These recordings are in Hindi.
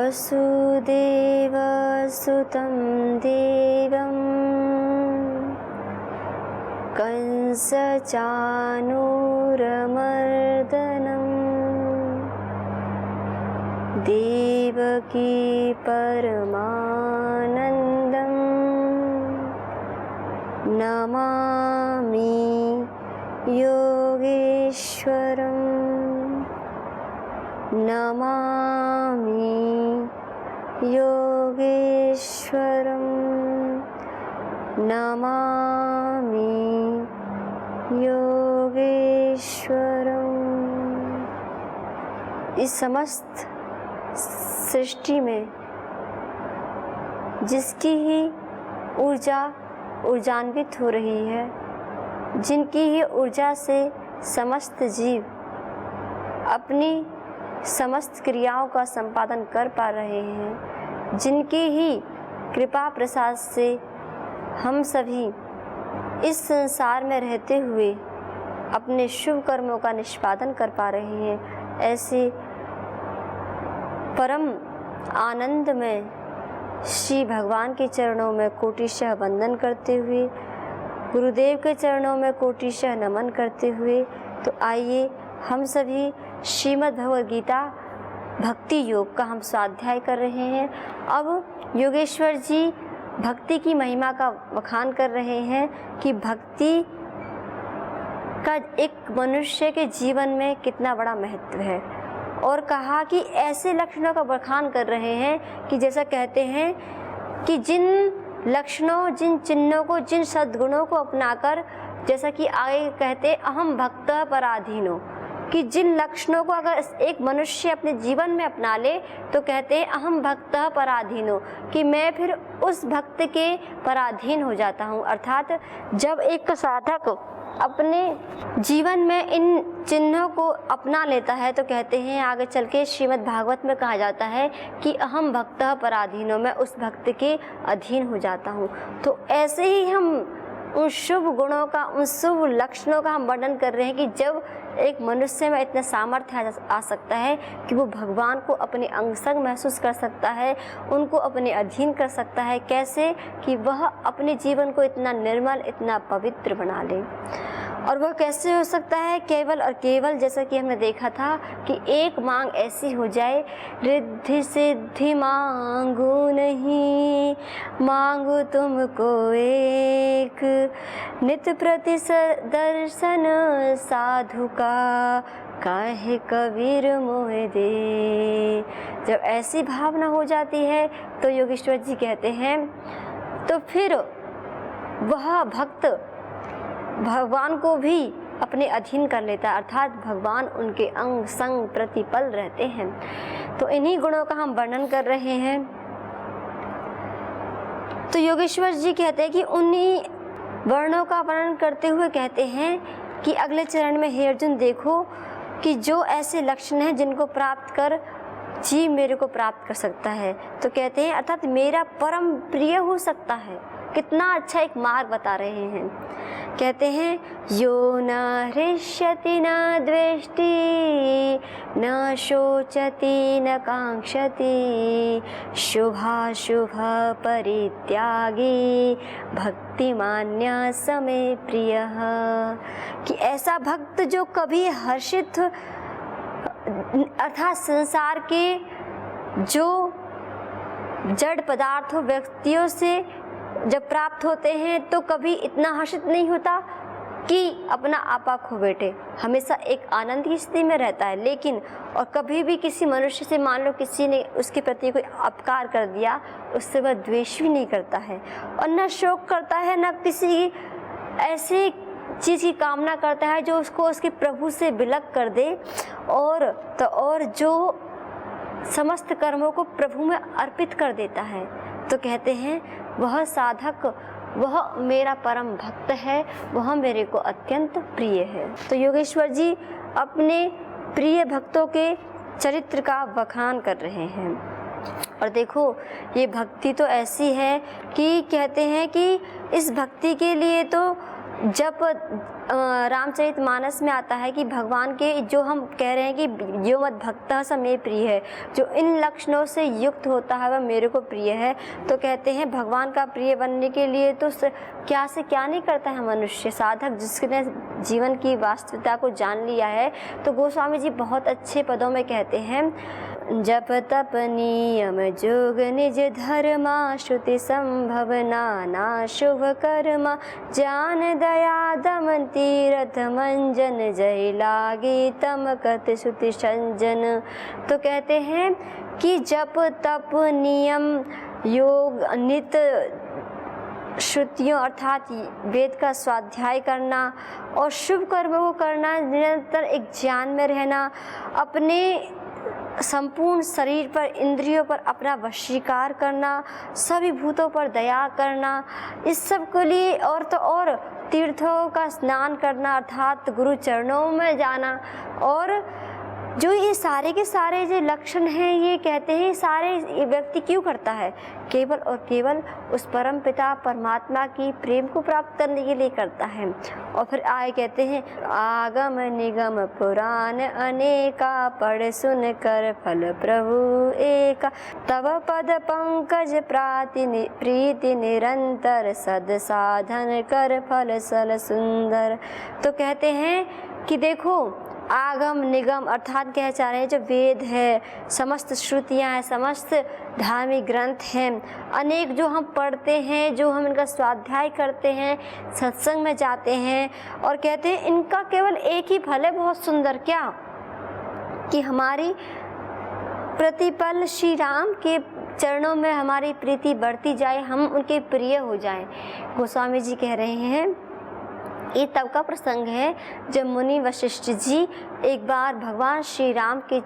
वसुदेवसुतं देवं कंसचाणूरमर्दनं देवकी परमानन्दं नमामि योगेश्वरं नमामि योगेश्वरं नमामि योगेश्वरं। इस समस्त सृष्टि में जिसकी ही ऊर्जा ऊर्जान्वित हो रही है, जिनकी ही ऊर्जा से समस्त जीव अपनी समस्त क्रियाओं का संपादन कर पा रहे हैं, जिनकी ही कृपा प्रसाद से हम सभी इस संसार में रहते हुए अपने शुभ कर्मों का निष्पादन कर पा रहे हैं, ऐसे परम आनंद में श्री भगवान के चरणों में कोटिशः वंदन करते हुए, गुरुदेव के चरणों में कोटिशः नमन करते हुए, तो आइए हम सभी श्रीमद् भगवद गीता भक्ति योग का हम स्वाध्याय कर रहे हैं। अब योगेश्वर जी भक्ति की महिमा का बखान कर रहे हैं कि भक्ति का एक मनुष्य के जीवन में कितना बड़ा महत्व है, और कहा कि ऐसे लक्षणों का बखान कर रहे हैं कि जैसा कहते हैं कि जिन लक्षणों, जिन चिन्हों को, जिन सद्गुणों को अपनाकर, जैसा कि आगे कहते अहम भक्तः पराधीनो, कि जिन लक्षणों को अगर एक मनुष्य अपने जीवन में अपना ले तो कहते हैं अहम भक्तः पराधीनो, कि मैं फिर उस भक्त के पराधीन हो जाता हूँ। अर्थात जब एक साधक अपने जीवन में इन चिन्हों को अपना लेता है तो कहते हैं आगे चल के श्रीमद् भागवत में कहा जाता है कि अहम भक्तः पराधीनो, मैं उस भक्त के अधीन हो जाता हूँ। तो ऐसे ही हम उन शुभ गुणों का, उन शुभ लक्षणों का हम वर्णन कर रहे हैं कि जब एक मनुष्य में इतना सामर्थ्य आ सकता है कि वो भगवान को अपने अंग संग महसूस कर सकता है, उनको अपने अधीन कर सकता है। कैसे कि वह अपने जीवन को इतना निर्मल, इतना पवित्र बना ले। और वह कैसे हो सकता है? केवल और केवल जैसा कि हमने देखा था कि एक मांग ऐसी हो जाए, रिद्धि सिद्धि मांगू नहीं, मांगू तुमको एक, नित प्रति दर्शन साधु का, काहे कबीर मोह दे। जब ऐसी भावना हो जाती है तो योगेश्वर जी कहते हैं तो फिर वह भक्त भगवान को भी अपने अधीन कर लेता है, अर्थात भगवान उनके अंग संग प्रतिपल रहते हैं। तो इन्हीं गुणों का हम वर्णन कर रहे हैं। तो योगेश्वर जी कहते हैं कि उन्हीं वर्णों का वर्णन करते हुए कहते हैं कि अगले चरण में हे अर्जुन देखो कि जो ऐसे लक्षण हैं जिनको प्राप्त कर जीव मेरे को प्राप्त कर सकता है। तो कहते हैं अर्थात मेरा परम प्रिय हो सकता है। कितना अच्छा एक मार्ग बता रहे हैं। कहते हैं यो न हृष्यति न द्वेष्टि न शोचति न कांक्षति शुभाशुभ परित्यागी भक्तिमान्य समे प्रियः। कि ऐसा भक्त जो कभी हर्षित, अर्थात संसार के जो जड़ पदार्थों, व्यक्तियों से जब प्राप्त होते हैं तो कभी इतना हर्षित नहीं होता कि अपना आपा खो बैठे, हमेशा एक आनंद की स्थिति में रहता है। लेकिन और कभी भी किसी मनुष्य से मान लो किसी ने उसके प्रति कोई अपकार कर दिया, उससे वह द्वेष भी नहीं करता है और न शोक करता है, न किसी ऐसी चीज़ की कामना करता है जो उसको उसके प्रभु से विलग कर दे, और जो समस्त कर्मों को प्रभु में अर्पित कर देता है। तो कहते हैं वह साधक, वह मेरा परम भक्त है, वह मेरे को अत्यंत प्रिय है। तो योगेश्वर जी अपने प्रिय भक्तों के चरित्र का बखान कर रहे हैं। और देखो ये भक्ति तो ऐसी है कि कहते हैं कि इस भक्ति के लिए तो जब रामचरितमानस में आता है कि भगवान के जो हम कह रहे हैं कि यो मद भक्तः स मे प्रिय है, जो इन लक्षणों से युक्त होता है वह मेरे को प्रिय है। तो कहते हैं भगवान का प्रिय बनने के लिए तो क्या से क्या नहीं करता है मनुष्य, साधक जिसने जीवन की वास्तविकता को जान लिया है। तो गोस्वामी जी बहुत अच्छे पदों में कहते हैं, जप तप नियम जोग निज धर्मा श्रुति संभव नाना शुभ कर्मा ज्ञान दया दमन तीरथ मंजन जय लागी तम कत श्रुति संजन। तो कहते हैं कि जप तप नियम योग नित्य श्रुतियों अर्थात वेद का स्वाध्याय करना और शुभ कर्म को करना, निरंतर एक ज्ञान में रहना, अपने संपूर्ण शरीर पर इंद्रियों पर अपना वशीकार करना, सभी भूतों पर दया करना, इस सब के लिए और तो और तीर्थों का स्नान करना अर्थात गुरु चरणों में जाना। और जो ये सारे के सारे जो लक्षण हैं ये कहते हैं सारे ये व्यक्ति क्यों करता है, केवल और केवल उस परम पिता परमात्मा की प्रेम को प्राप्त करने के लिए करता है। और फिर आगे कहते हैं, आगम निगम पुराण अनेका पढ़ सुन कर फल प्रभु एका तब पद पंकज प्रीति निरंतर सद साधन कर फल सल सुंदर। तो कहते हैं कि देखो आगम निगम अर्थात कह चाह रहे हैं जो वेद है, समस्त श्रुतियाँ हैं, समस्त धार्मिक ग्रंथ हैं, अनेक जो हम पढ़ते हैं, जो हम इनका स्वाध्याय करते हैं, सत्संग में जाते हैं, और कहते हैं इनका केवल एक ही फल है बहुत सुंदर, क्या कि हमारी प्रतिपल श्री राम के चरणों में हमारी प्रीति बढ़ती जाए, हम उनके प्रिय हो जाएं। गोस्वामी जी कह रहे हैं ये तब का प्रसंग है जब मुनि वशिष्ठ जी एक बार भगवान श्री राम के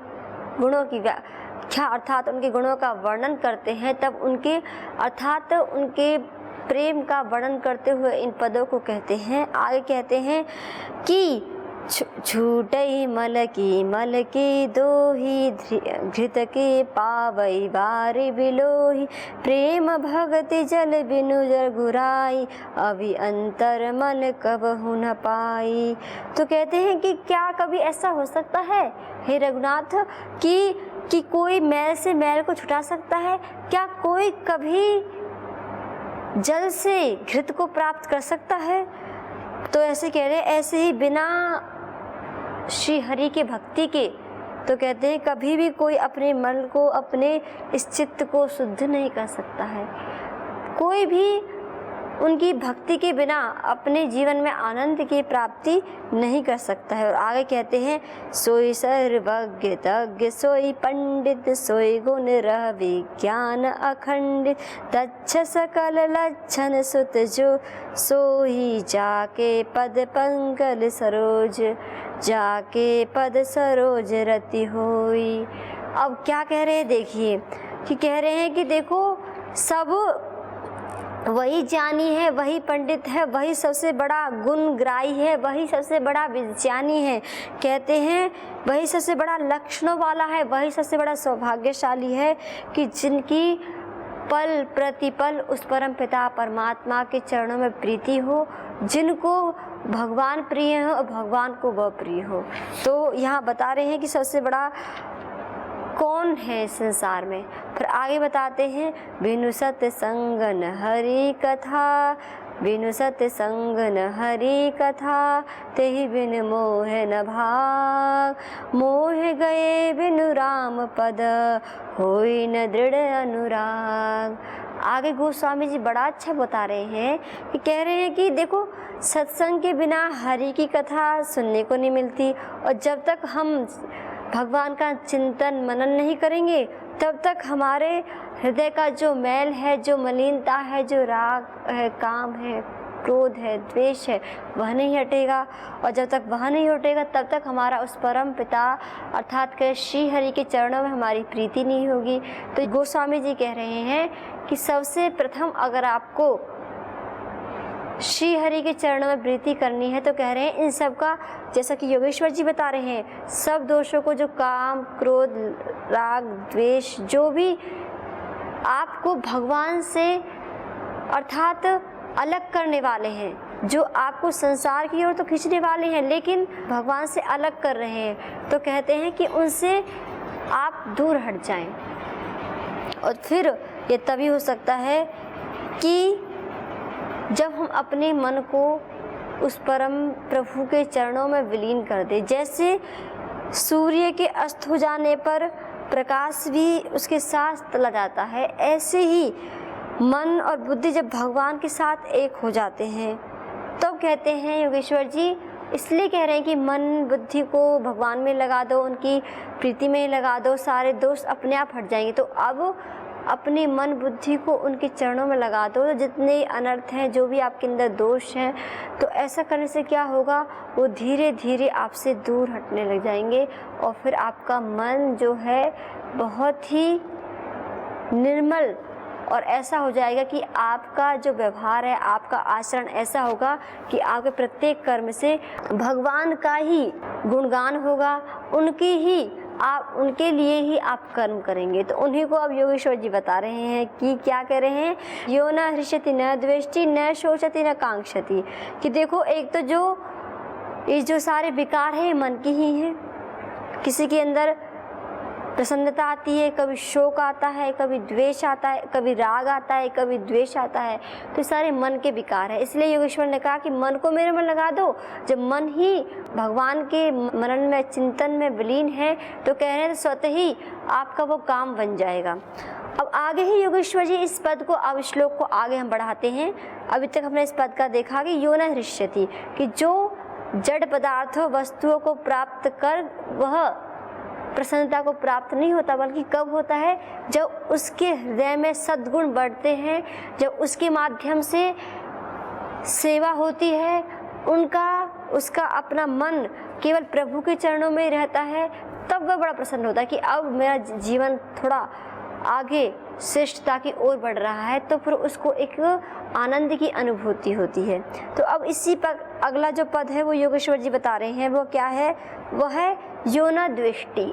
गुणों की व्याख्या अर्थात उनके गुणों का वर्णन करते हैं, तब उनके अर्थात उनके प्रेम का वर्णन करते हुए इन पदों को कहते हैं। आगे कहते हैं कि छूटई मल की दोही घृत के पावई बारी बिलोही प्रेम भगति जल बिनु जल घुराई अभी अंतर मन कबहु न पाई। तो कहते हैं कि क्या कभी ऐसा हो सकता है हे रघुनाथ कि कोई मैल से मैल को छुटा सकता है? क्या कोई कभी जल से घृत को प्राप्त कर सकता है? तो ऐसे कह रहे, ऐसे ही बिना श्री हरि के भक्ति के तो कहते हैं कभी भी कोई अपने मन को अपने इस चित्त को शुद्ध नहीं कर सकता है। कोई भी उनकी भक्ति के बिना अपने जीवन में आनंद की प्राप्ति नहीं कर सकता है। और आगे कहते हैं, सोई सर्वज्ञ तज्ञ सोई पंडित सोई गुण रह विज्ञान अखंडित तच्छ सकल लक्षण सुत जो सोई जाके पद पंकज सरोज जाके पद सरोज रति होई। अब क्या कह रहे हैं देखिए कि कह रहे हैं कि देखो सब वही ज्ञानी है, वही पंडित है, वही सबसे बड़ा गुणग्राही है, वही सबसे बड़ा विज्ञानी है, कहते हैं वही सबसे बड़ा लक्षणों वाला है, वही सबसे बड़ा सौभाग्यशाली है कि जिनकी पल प्रतिपल उस परम पिता परमात्मा के चरणों में प्रीति हो, जिनको भगवान प्रिय हो और भगवान को वह प्रिय हो। तो यहाँ बता रहे हैं कि सबसे बड़ा कौन है संसार में। फिर आगे बताते हैं, बिनु सत्य संगन हरि कथा बिनु सत्य संगन हरि कथा तेहि बिन मोह न भाग मोह गए बिनु राम पद होई न दृढ़ अनुराग। आगे गोस्वामी जी बड़ा अच्छा बता रहे हैं कि कह रहे हैं कि देखो सत्संग के बिना हरि की कथा सुनने को नहीं मिलती, और जब तक हम भगवान का चिंतन मनन नहीं करेंगे तब तक हमारे हृदय का जो मैल है, जो मलिनता है, जो राग है, काम है, क्रोध है, द्वेष है, वह नहीं हटेगा। और जब तक वह नहीं हटेगा तब तक हमारा उस परम पिता अर्थात के श्री हरि के चरणों में हमारी प्रीति नहीं होगी। तो गोस्वामी जी कह रहे हैं कि सबसे प्रथम अगर आपको श्री हरि के चरणों में प्रीति करनी है तो कह रहे हैं इन सब का, जैसा कि योगेश्वर जी बता रहे हैं, सब दोषों को जो काम क्रोध राग द्वेष जो भी आपको भगवान से अर्थात अलग करने वाले हैं, जो आपको संसार की ओर तो खींचने वाले हैं लेकिन भगवान से अलग कर रहे हैं, तो कहते हैं कि उनसे आप दूर हट जाएं। और फिर ये तभी हो सकता है कि जब हम अपने मन को उस परम प्रभु के चरणों में विलीन कर दें। जैसे सूर्य के अस्त हो जाने पर प्रकाश भी उसके साथ चला जाता है, ऐसे ही मन और बुद्धि जब भगवान के साथ एक हो जाते हैं तब कहते हैं योगेश्वर जी, इसलिए कह रहे हैं कि मन बुद्धि को भगवान में लगा दो, उनकी प्रीति में लगा दो, सारे दोष अपने आप हट जाएंगे। तो अब अपने मन बुद्धि को उनके चरणों में लगा दो। तो जितने अनर्थ हैं, जो भी आपके अंदर दोष हैं, तो ऐसा करने से क्या होगा, वो धीरे धीरे आपसे दूर हटने लग जाएंगे और फिर आपका मन जो है बहुत ही निर्मल और ऐसा हो जाएगा कि आपका जो व्यवहार है, आपका आचरण ऐसा होगा कि आपके प्रत्येक कर्म से भगवान का ही गुणगान होगा, उनके लिए ही आप कर्म करेंगे। तो उन्हीं को अब योगेश्वर जी बता रहे हैं कि क्या कह रहे हैं, यो न हृष्यति न द्वेष्टि न शोचति न कांक्षति। कि देखो, एक तो ये जो सारे विकार है मन की ही हैं। किसी के अंदर प्रसन्नता आती है, कभी शोक आता है, कभी द्वेष आता है, कभी राग आता है, कभी द्वेष आता है, तो सारे मन के विकार है। इसलिए योगेश्वर ने कहा कि मन को मेरे में लगा दो। जब मन ही भगवान के मनन में, चिंतन में विलीन है, तो कह रहे हैं स्वतः ही आपका वो काम बन जाएगा। अब आगे ही योगेश्वर जी इस पद को, अब श्लोक को आगे हम बढ़ाते हैं। अभी तक हमने इस पद का देखा कि यो न हृष्यति, कि जो जड़ पदार्थों वस्तुओं को प्राप्त कर वह प्रसन्नता को प्राप्त नहीं होता, बल्कि कब होता है, जब उसके हृदय में सद्गुण बढ़ते हैं, जब उसके माध्यम से सेवा होती है, उसका अपना मन केवल प्रभु के चरणों में ही रहता है, तब वह बड़ा प्रसन्न होता है कि अब मेरा जीवन थोड़ा आगे श्रेष्ठता की ओर बढ़ रहा है। तो फिर उसको एक आनंद की अनुभूति होती है। तो अब इसी पर अगला जो पद है वो योगेश्वर जी बता रहे हैं, वो क्या है, वो है यो न द्वेष्टि,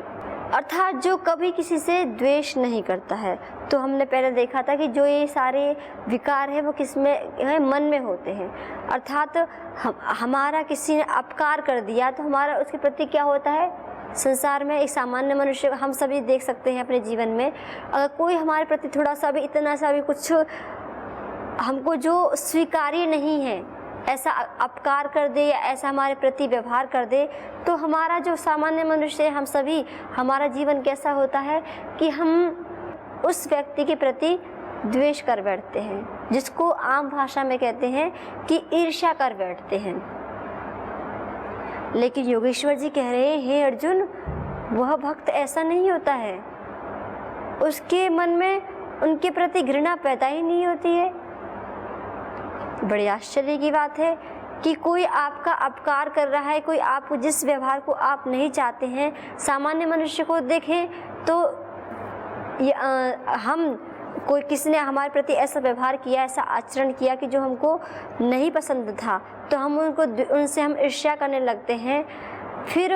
अर्थात जो कभी किसी से द्वेष नहीं करता है। तो हमने पहले देखा था कि जो ये सारे विकार है वो किस में है, मन में होते हैं। अर्थात हमारा किसी ने अपकार कर दिया तो हमारा उसके प्रति क्या होता है, संसार में एक सामान्य मनुष्य, हम सभी देख सकते हैं अपने जीवन में, अगर कोई हमारे प्रति थोड़ा सा भी, इतना सा भी कुछ हमको जो स्वीकार्य नहीं है, ऐसा अपकार कर दे या ऐसा हमारे प्रति व्यवहार कर दे, तो हमारा जो सामान्य मनुष्य है, हम सभी, हमारा जीवन कैसा होता है कि हम उस व्यक्ति के प्रति द्वेष कर बैठते हैं, जिसको आम भाषा में कहते हैं कि ईर्ष्या कर बैठते हैं। लेकिन योगेश्वर जी कह रहे हैं, हे अर्जुन, वह भक्त ऐसा नहीं होता है, उसके मन में उनके प्रति घृणा पैदा ही नहीं होती है। बड़ी आश्चर्य की बात है कि कोई आपका अपकार कर रहा है, कोई आपको जिस व्यवहार को आप नहीं चाहते हैं, सामान्य मनुष्य को देखें तो कोई किसी ने हमारे प्रति ऐसा व्यवहार किया, ऐसा आचरण किया कि जो हमको नहीं पसंद था, तो हम उनसे हम ईर्ष्या करने लगते हैं, फिर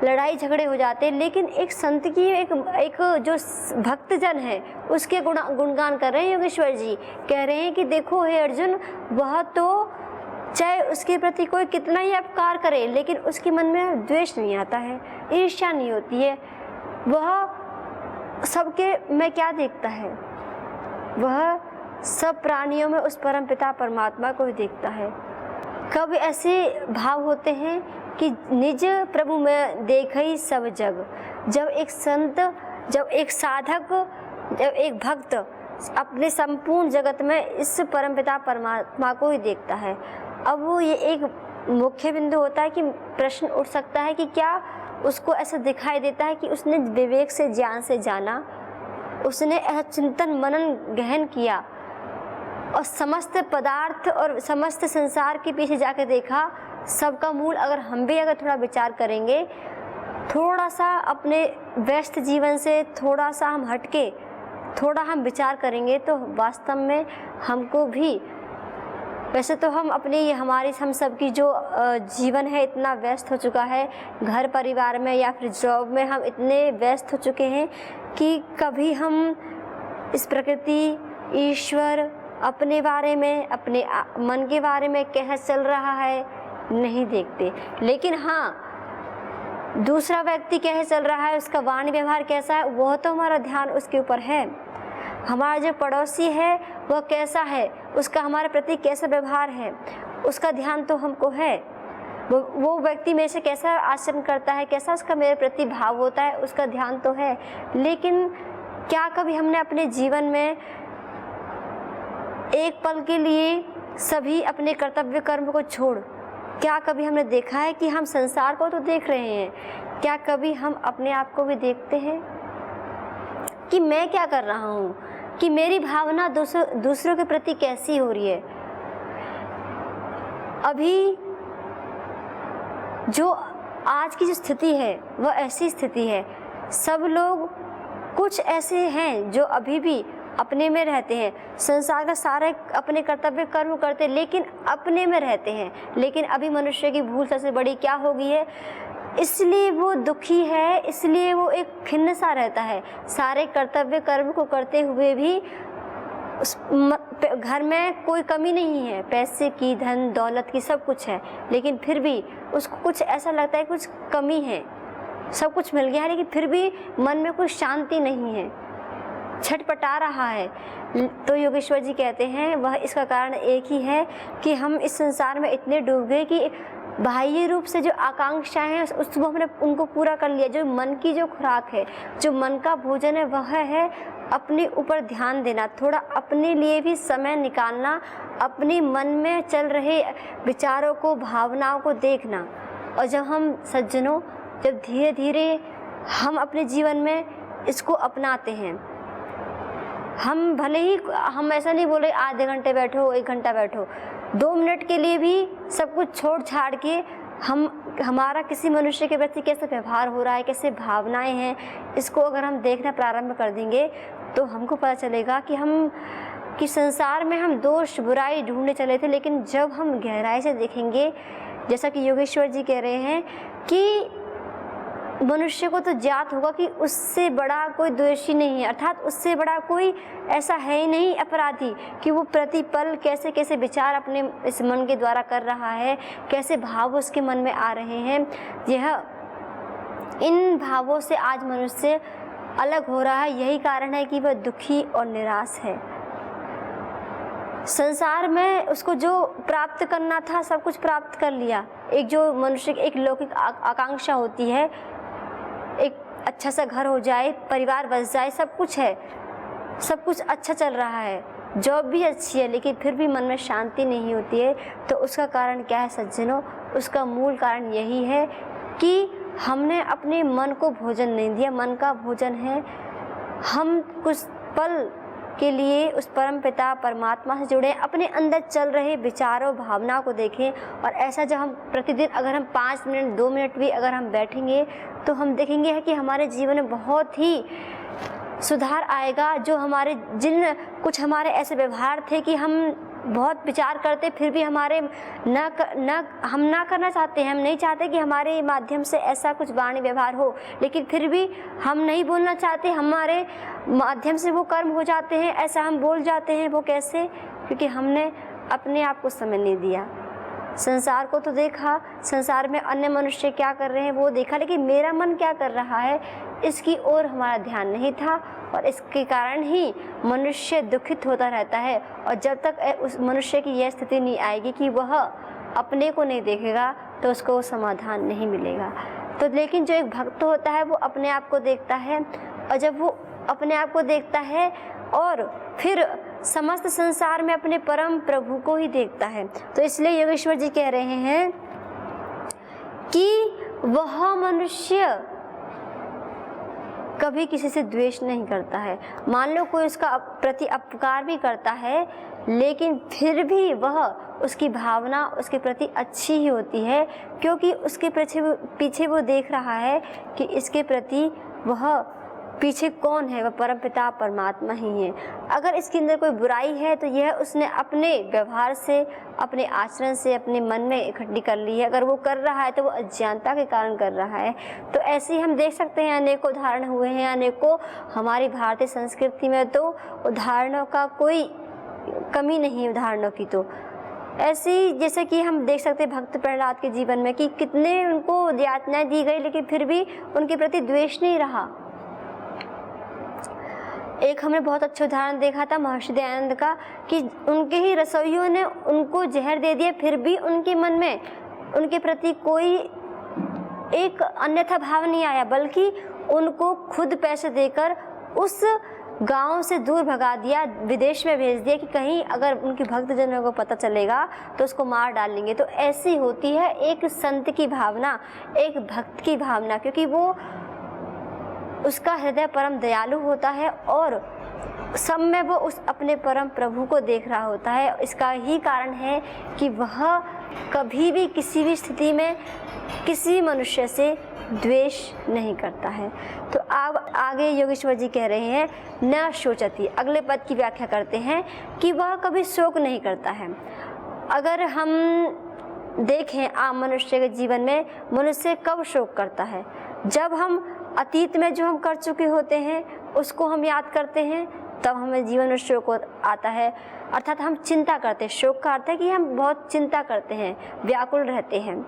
लड़ाई झगड़े हो जाते हैं। लेकिन एक संत की एक जो भक्तजन है उसके गुणगान कर रहे हैं योगेश्वर जी, कह रहे हैं कि देखो हे अर्जुन, वह तो चाहे उसके प्रति कोई कितना ही अपकार करे, लेकिन उसके मन में द्वेष नहीं आता है, ईर्ष्या नहीं होती है। वह सबके में क्या देखता है, वह सब प्राणियों में उस परम पिता परमात्मा को ही देखता है। कब ऐसे भाव होते हैं कि निज प्रभु में देख ही सब जग। जब एक संत, जब एक साधक, जब एक भक्त अपने संपूर्ण जगत में इस परमपिता परमात्मा को ही देखता है, अब वो ये एक मुख्य बिंदु होता है कि प्रश्न उठ सकता है कि क्या उसको ऐसा दिखाई देता है कि उसने विवेक से, ज्ञान से जाना, उसने ऐसा चिंतन मनन गहन किया और समस्त पदार्थ और समस्त संसार के पीछे जाकर देखा, सबका मूल अगर हम भी अगर थोड़ा विचार करेंगे, थोड़ा सा अपने व्यस्त जीवन से थोड़ा सा हम हटके थोड़ा हम विचार करेंगे, तो वास्तव में हमको भी, वैसे तो हम अपने ये हम सब की जो जीवन है इतना व्यस्त हो चुका है, घर परिवार में या फिर जॉब में हम इतने व्यस्त हो चुके हैं कि कभी हम इस प्रकृति, ईश्वर अपने बारे में, अपने मन के बारे में कैसा चल रहा है नहीं देखते, लेकिन हाँ दूसरा व्यक्ति कैसे चल रहा है, उसका वाणी व्यवहार कैसा है, वह तो हमारा ध्यान उसके ऊपर है। हमारा जो पड़ोसी है वह कैसा है, उसका हमारे प्रति कैसा व्यवहार है, उसका ध्यान तो हमको है। वो व्यक्ति मेरे से कैसा आचरण करता है, कैसा उसका मेरे प्रति भाव होता है, उसका ध्यान तो है। लेकिन क्या कभी हमने अपने जीवन में एक पल के लिए सभी अपने कर्तव्य कर्म को छोड़, क्या कभी हमने देखा है कि हम संसार को तो देख रहे हैं, क्या कभी हम अपने आप को भी देखते हैं कि मैं क्या कर रहा हूँ, कि मेरी भावना दूसरों के प्रति कैसी हो रही है। अभी जो आज की जो स्थिति है वह ऐसी स्थिति है, सब लोग कुछ ऐसे हैं जो अभी भी अपने में रहते हैं, संसार का सारे अपने कर्तव्य कर्म करते लेकिन अपने में रहते हैं। लेकिन अभी मनुष्य की भूल सबसे बड़ी क्या हो गई है, इसलिए वो दुखी है, इसलिए वो एक खिन्न सा रहता है। सारे कर्तव्य कर्म को करते हुए भी उस घर में कोई कमी नहीं है, पैसे की, धन दौलत की, सब कुछ है, लेकिन फिर भी उसको कुछ ऐसा लगता है कुछ कमी है। सब कुछ मिल गया है लेकिन फिर भी मन में कोई शांति नहीं है, छटपटा रहा है। तो योगेश्वर जी कहते हैं वह इसका कारण एक ही है कि हम इस संसार में इतने डूब गए कि बाह्य रूप से जो आकांक्षाएं हैं उसको हमने उनको पूरा कर लिया। जो मन की जो खुराक है, जो मन का भोजन है, वह है अपने ऊपर ध्यान देना, थोड़ा अपने लिए भी समय निकालना, अपने मन में चल रहे विचारों को, भावनाओं को देखना। और जब हम सज्जनों, जब धीरे धीरे हम अपने जीवन में इसको अपनाते हैं, हम भले ही, हम ऐसा नहीं बोले आधे घंटे बैठो, 1 घंटा बैठो, 2 मिनट के लिए भी सब कुछ छोड़ छाड़ के हमारा किसी मनुष्य के प्रति कैसे व्यवहार हो रहा है, कैसे भावनाएं हैं, इसको अगर हम देखना प्रारंभ कर देंगे तो हमको पता चलेगा कि संसार में हम दोष बुराई ढूंढने चले थे, लेकिन जब हम गहराई से देखेंगे, जैसा कि योगेश्वर जी कह रहे हैं कि मनुष्य को तो ज्ञात होगा कि उससे बड़ा कोई दोषी नहीं है, अर्थात उससे बड़ा कोई ऐसा है ही नहीं अपराधी, कि वो प्रतिपल कैसे कैसे विचार अपने इस मन के द्वारा कर रहा है, कैसे भाव उसके मन में आ रहे हैं। इन भावों से आज मनुष्य अलग हो रहा है। यही कारण है कि वह दुखी और निराश है। संसार में उसको जो प्राप्त करना था सब कुछ प्राप्त कर लिया। एक जो मनुष्य की एक लौकिक आकांक्षा होती है, एक अच्छा सा घर हो जाए, परिवार बस जाए, सब कुछ है, सब कुछ अच्छा चल रहा है, जॉब भी अच्छी है, लेकिन फिर भी मन में शांति नहीं होती है। तो उसका कारण क्या है सज्जनों? उसका मूल कारण यही है कि हमने अपने मन को भोजन नहीं दिया। मन का भोजन है हम कुछ पल के लिए उस परम पिता परमात्मा से जुड़े, अपने अंदर चल रहे विचारों भावनाओं को देखें। और ऐसा जब हम प्रतिदिन अगर हम 5 मिनट 2 मिनट भी अगर हम बैठेंगे तो हम देखेंगे कि हमारे जीवन में बहुत ही सुधार आएगा। जो हमारे कुछ हमारे ऐसे व्यवहार थे कि हम बहुत विचार करते फिर भी हमारे हम ना करना चाहते हैं, हम नहीं चाहते कि हमारे माध्यम से ऐसा कुछ वाणी व्यवहार हो, लेकिन फिर भी हम नहीं बोलना चाहते, हमारे माध्यम से वो कर्म हो जाते हैं, ऐसा हम बोल जाते हैं। वो कैसे? क्योंकि हमने अपने आप को समय नहीं दिया। संसार को तो देखा, संसार में अन्य मनुष्य क्या कर रहे हैं वो देखा, लेकिन मेरा मन क्या कर रहा है इसकी ओर हमारा ध्यान नहीं था। और इसके कारण ही मनुष्य दुखित होता रहता है। और जब तक उस मनुष्य की यह स्थिति नहीं आएगी कि वह अपने को नहीं देखेगा तो उसको समाधान नहीं मिलेगा। तो लेकिन जो एक भक्त होता है वो अपने आप को देखता है, और जब वो अपने आप को देखता है और फिर समस्त संसार में अपने परम प्रभु को ही देखता है। तो इसलिए योगेश्वर जी कह रहे हैं कि वह मनुष्य कभी किसी से द्वेष नहीं करता है। मान लो कोई उसका प्रति अपकार भी करता है, लेकिन फिर भी वह उसकी भावना उसके प्रति अच्छी ही होती है, क्योंकि उसके पीछे वो देख रहा है कि इसके प्रति वह पीछे कौन है, वह परमपिता परमात्मा ही है। अगर इसके अंदर कोई बुराई है तो यह उसने अपने व्यवहार से, अपने आचरण से, अपने मन में इकट्ठी कर ली है। अगर वो कर रहा है तो वो अज्ञानता के कारण कर रहा है। तो ऐसे ही हम देख सकते हैं, अनेकों उदाहरण हुए हैं, अनेकों हमारी भारतीय संस्कृति में तो उदाहरणों का कोई कमी नहीं है उदाहरणों की। तो ऐसे ही जैसे कि हम देख सकते हैं भक्त प्रहलाद के जीवन में कि कितने उनको यातनाएं दी गई, लेकिन फिर भी उनके प्रति द्वेष नहीं रहा। एक हमने बहुत अच्छा उदाहरण देखा था महर्षि दयानंद का कि उनके ही रसोइयों ने उनको जहर दे दिया, फिर भी उनके मन में उनके प्रति कोई एक अन्यथा भाव नहीं आया, बल्कि उनको खुद पैसे देकर उस गांव से दूर भगा दिया, विदेश में भेज दिया कि कहीं अगर उनके भक्तजनों को पता चलेगा तो उसको मार डालेंगे। तो ऐसी होती है एक संत की भावना, एक भक्त की भावना, क्योंकि वो उसका हृदय परम दयालु होता है और सब में वो उस अपने परम प्रभु को देख रहा होता है। इसका ही कारण है कि वह कभी भी किसी भी स्थिति में किसी मनुष्य से द्वेष नहीं करता है। तो अब आगे योगेश्वर जी कह रहे हैं न शोचति, अगले पद की व्याख्या करते हैं कि वह कभी शोक नहीं करता है। अगर हम देखें आम मनुष्य के जीवन में मनुष्य कब शोक करता है, जब हम अतीत में जो हम कर चुके होते हैं उसको हम याद करते हैं, तब हमें जीवन में शोक आता है, अर्थात हम चिंता करते हैं। शोक का अर्थ है कि हम बहुत चिंता करते हैं, व्याकुल रहते हैं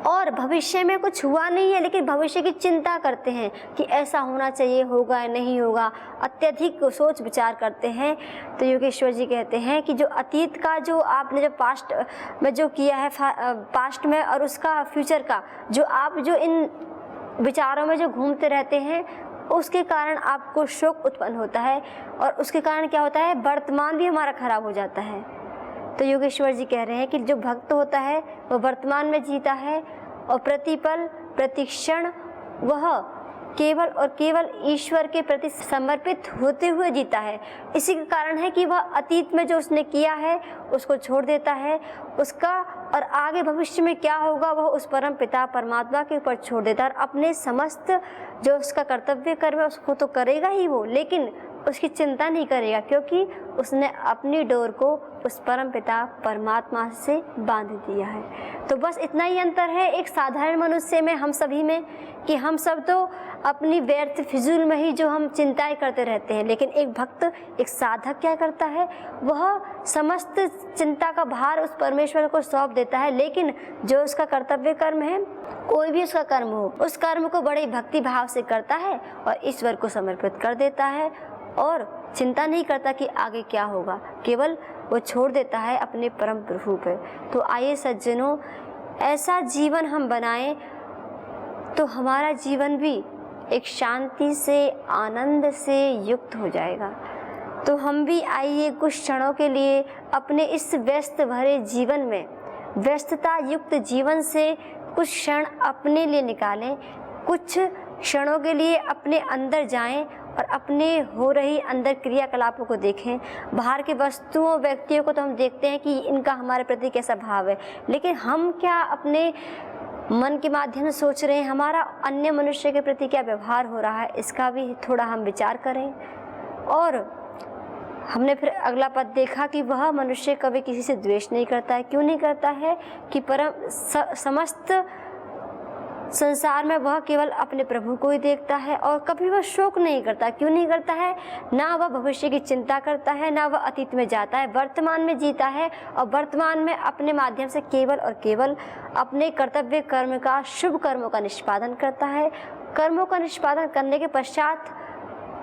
और भविष्य में कुछ हुआ नहीं है लेकिन भविष्य की चिंता करते हैं कि ऐसा होना चाहिए, होगा या नहीं होगा, अत्यधिक सोच विचार करते हैं। तो योगेश्वर जी कहते हैं कि जो अतीत का जो आपने जो पास्ट में जो किया है, पास्ट में और उसका फ्यूचर का जो आप जो इन विचारों में जो घूमते रहते हैं उसके कारण आपको शोक उत्पन्न होता है और उसके कारण क्या होता है, वर्तमान भी हमारा खराब हो जाता है। तो योगेश्वर जी कह रहे हैं कि जो भक्त होता है वह वर्तमान में जीता है और प्रतिपल प्रतिक्षण वह केवल और केवल ईश्वर के प्रति समर्पित होते हुए जीता है। इसी का कारण है कि वह अतीत में जो उसने किया है उसको छोड़ देता है, उसका और आगे भविष्य में क्या होगा वह उस परम पिता परमात्मा के ऊपर छोड़ देता है और अपने समस्त जो उसका कर्तव्य कर्म है उसको तो करेगा ही वो, लेकिन उसकी चिंता नहीं करेगा क्योंकि उसने अपनी डोर को उस परम पिता परमात्मा से बांध दिया है। तो बस इतना ही अंतर है एक साधारण मनुष्य में, हम सभी में, कि हम सब तो अपनी व्यर्थ फिजूल में ही जो हम चिंताएं करते रहते हैं, लेकिन एक भक्त, एक साधक क्या करता है, वह समस्त चिंता का भार उस परमेश्वर को सौंप देता है। लेकिन जो उसका कर्तव्य कर्म है, कोई भी उसका कर्म हो, उस कर्म को बड़े भक्ति भाव से करता है और ईश्वर को समर्पित कर देता है और चिंता नहीं करता कि आगे क्या होगा, केवल वो छोड़ देता है अपने परम प्रभु पे। तो आइए सज्जनों, ऐसा जीवन हम बनाएं तो हमारा जीवन भी एक शांति से, आनंद से युक्त हो जाएगा। तो हम भी आइए कुछ क्षणों के लिए अपने इस व्यस्त भरे जीवन में, व्यस्तता युक्त जीवन से कुछ क्षण अपने लिए निकालें, कुछ क्षणों के लिए अपने अंदर जाएं और अपने हो रही अंदर क्रियाकलापों को देखें। बाहर के वस्तुओं, व्यक्तियों को तो हम देखते हैं कि इनका हमारे प्रति कैसा भाव है, लेकिन हम क्या अपने मन के माध्यम से सोच रहे हैं, हमारा अन्य मनुष्य के प्रति क्या व्यवहार हो रहा है, इसका भी थोड़ा हम विचार करें। और हमने फिर अगला पद देखा कि वह मनुष्य कभी किसी से द्वेष नहीं करता है। क्यों नहीं करता है कि परम समस्त संसार में वह केवल अपने प्रभु को ही देखता है और कभी वह शोक नहीं करता। क्यों नहीं करता है? ना वह भविष्य की चिंता करता है, ना वह अतीत में जाता है, वर्तमान में जीता है और वर्तमान में अपने माध्यम से केवल और केवल अपने कर्तव्य कर्म का, शुभ कर्मों का निष्पादन करता है। कर्मों का निष्पादन करने के पश्चात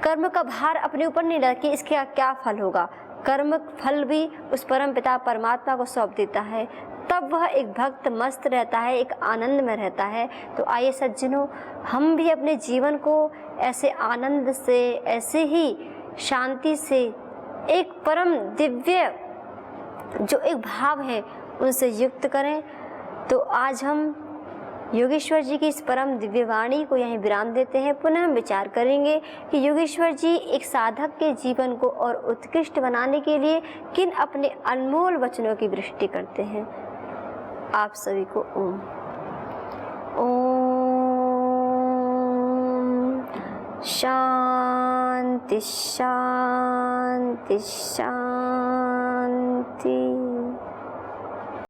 कर्म का भार अपने ऊपर नहीं रहता कि इसका क्या फल होगा, कर्म फल भी उस परम पिता परमात्मा को सौंप देता है। तब वह एक भक्त मस्त रहता है, एक आनंद में रहता है। तो आइए सज्जनों, हम भी अपने जीवन को ऐसे आनंद से, ऐसे ही शांति से, एक परम दिव्य जो एक भाव है उनसे युक्त करें। तो आज हम योगेश्वर जी की इस परम दिव्य वाणी को यहीं विराम देते हैं। पुनः हम विचार करेंगे कि योगेश्वर जी एक साधक के जीवन को और उत्कृष्ट बनाने के लिए किन अपने अनमोल वचनों की वृष्टि करते हैं। आप सभी को ओम ओम शांति शांति शांति।